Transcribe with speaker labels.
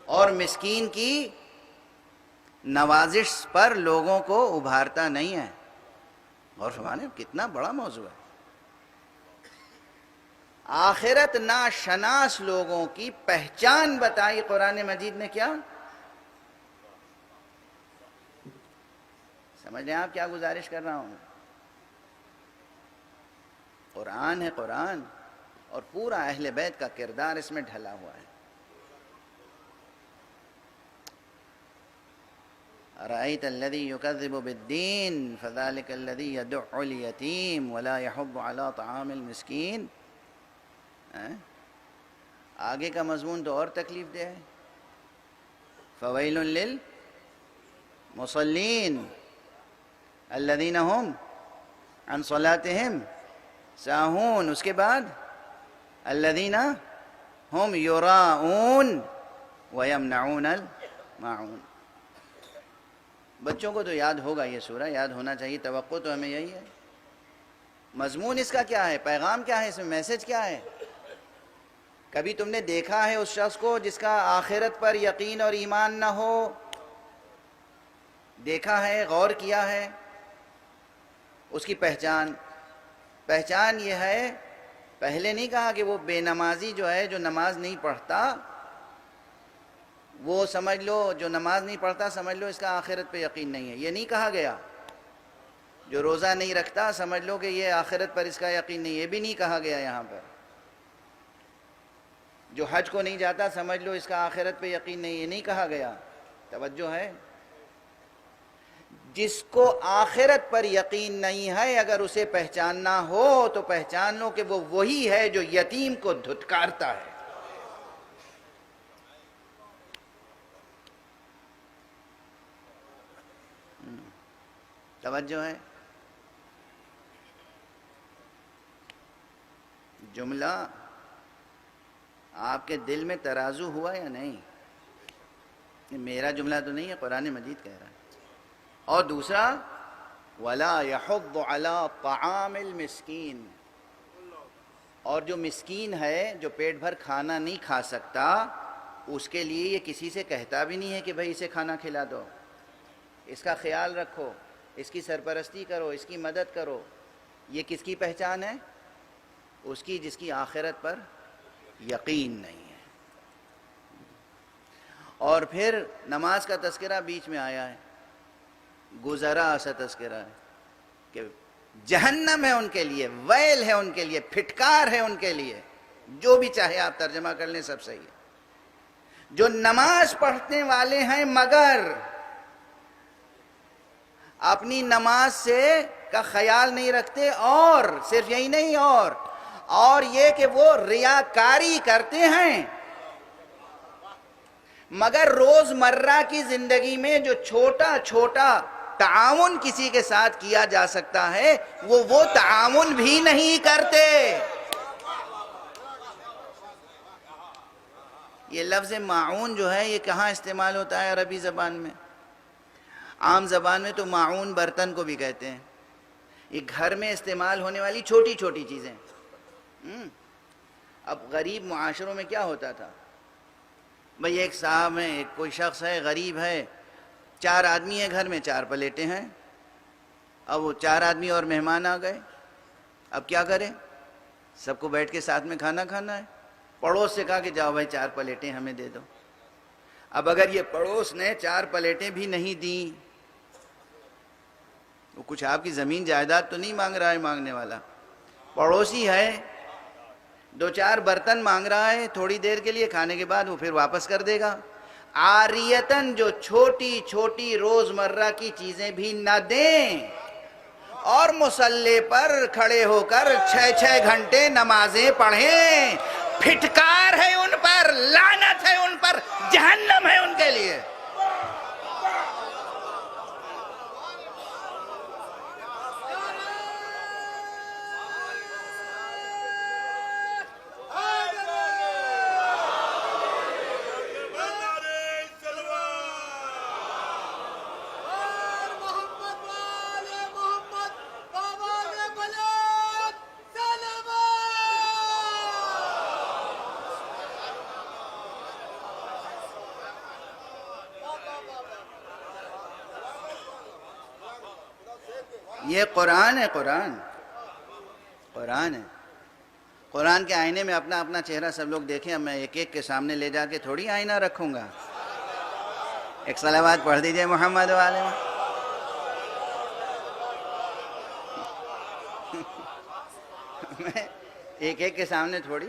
Speaker 1: اور مسکین کی نوازش پر لوگوں کو ابھارتا نہیں ہے. اور فرمانے کتنا بڑا موضوع ہے. آخرت ناشناس لوگوں کی پہچان بتائی قرآن مجید نے. کیا سمجھ رہے ہیں آپ کیا گزارش کر رہا ہوں؟ قرآن ہے قرآن، اور پورا اہل بیت کا کردار اس میں ڈھلا ہوا ہے. أَرَأَيْتَ الَّذِي يُكَذِّبُ بِالدِّينِ فَذَلِكَ الَّذِي يَدُعُّ الْيَتِيمَ وَلَا يَحُضُّ عَلَى طَعَامِ الْمِسْكِينِ. آگے کا مضمون تو اور تکلیف دہ ہے. فَوَيْلٌ لِّلْمُصَلِّينَ الَّذِينَ هُمْ عَنْ صَلَاتِهِمْ سَاهُونَ. اس کے بعد الَّذِينَ هُمْ يُرَاءُونَ وَيَمْنَعُونَ الْمَاعُونَ. بچوں کو تو یاد ہوگا یہ سورہ، یاد ہونا چاہیے، توقع تو ہمیں یہی ہے. مضمون اس کا کیا ہے، پیغام کیا ہے، اس میں میسج کیا ہے؟ کبھی تم نے دیکھا ہے اس شخص کو جس کا آخرت پر یقین اور ایمان نہ ہو؟ دیکھا ہے، غور کیا ہے؟ اس کی پہچان یہ ہے. پہلے نہیں کہا کہ وہ بے نمازی جو ہے، جو نماز نہیں پڑھتا، وہ سمجھ لو جو نماز نہیں پڑھتا سمجھ لو اس کا آخرت پہ یقین نہیں ہے. یہ نہیں کہا گیا. جو روزہ نہیں رکھتا سمجھ لو کہ یہ آخرت پر اس کا یقین نہیں ہے. یہ بھی نہیں کہا گیا یہاں پر. جو حج کو نہیں جاتا سمجھ لو اس کا آخرت پہ یقین نہیں. یہ نہیں کہا گیا. توجہ ہے. جس کو آخرت پر یقین نہیں ہے اگر اسے پہچاننا ہو تو پہچان لو کہ وہ وہی ہے جو یتیم کو دھتکارتا ہے. توجہ ہے. جملہ آپ کے دل میں ترازو ہوا یا نہیں؟ یہ میرا جملہ تو نہیں ہے، قرآن مجید کہہ رہا ہے. اور دوسرا وَلَا يَحُضُّ عَلَىٰ طَعَامِ الْمِسْكِينِ. اور جو مسکین ہے، جو پیٹ بھر کھانا نہیں کھا سکتا، اس کے لیے یہ کسی سے کہتا بھی نہیں ہے کہ بھائی اسے کھانا کھلا دو، اس کا خیال رکھو، اس کی سرپرستی کرو، اس کی مدد کرو. یہ کس کی پہچان ہے؟ اس کی جس کی آخرت پر یقین نہیں ہے. اور پھر نماز کا تذکرہ بیچ میں آیا ہے. گزرا سا تذکرہ ہے کہ جہنم ہے ان کے لیے، ویل ہے ان کے لیے، پھٹکار ہے ان کے لیے. جو بھی چاہے آپ ترجمہ کر لیں سب صحیح ہے. جو نماز پڑھنے والے ہیں مگر اپنی نماز سے کا خیال نہیں رکھتے، اور صرف یہی نہیں، اور یہ کہ وہ ریاکاری کرتے ہیں. مگر روزمرہ کی زندگی میں جو چھوٹا چھوٹا تعاون کسی کے ساتھ کیا جا سکتا ہے وہ تعاون بھی نہیں کرتے. یہ لفظ معاون جو ہے یہ کہاں استعمال ہوتا ہے عربی زبان میں؟ عام زبان میں تو معاون برتن کو بھی کہتے ہیں. یہ گھر میں استعمال ہونے والی چھوٹی چھوٹی چیزیں. اب غریب معاشروں میں کیا ہوتا تھا؟ بھئی ایک صاحب ہیں، ایک کوئی شخص ہے، غریب ہے، 4 آدمی ہیں گھر میں، 4 پلیٹیں ہیں. اب وہ 4 آدمی اور مہمان آ گئے. اب کیا کریں؟ سب کو بیٹھ کے ساتھ میں کھانا کھانا ہے. پڑوس سے کہا کہ جاؤ بھائی 4 پلیٹیں ہمیں دے دو. اب اگر یہ پڑوس نے 4 پلیٹیں بھی نہیں دیں، وہ کچھ آپ کی زمین جائیداد تو نہیں مانگ رہا ہے مانگنے والا، پڑوسی ہے، 2-4 برتن مانگ رہا ہے تھوڑی دیر کے لیے، کھانے کے بعد وہ پھر واپس کر دے گا. عاریتاً جو چھوٹی چھوٹی روزمرہ کی چیزیں بھی نہ دیں، اور مصلی پر کھڑے ہو کر 6 گھنٹے نمازیں پڑھیں. پھٹکار ہے ان پر، لعنت ہے ان پر، جہنم ہے ان کے لیے. یہ قرآن ہے، قرآن قرآن ہے. قرآن کے آئینے میں اپنا اپنا چہرہ سب لوگ دیکھیں. اب میں ایک ایک کے سامنے لے جا کے تھوڑی آئینہ رکھوں گا. ایک صلوات پڑھ دیجئے محمد والے میں. میں ایک ایک کے سامنے تھوڑی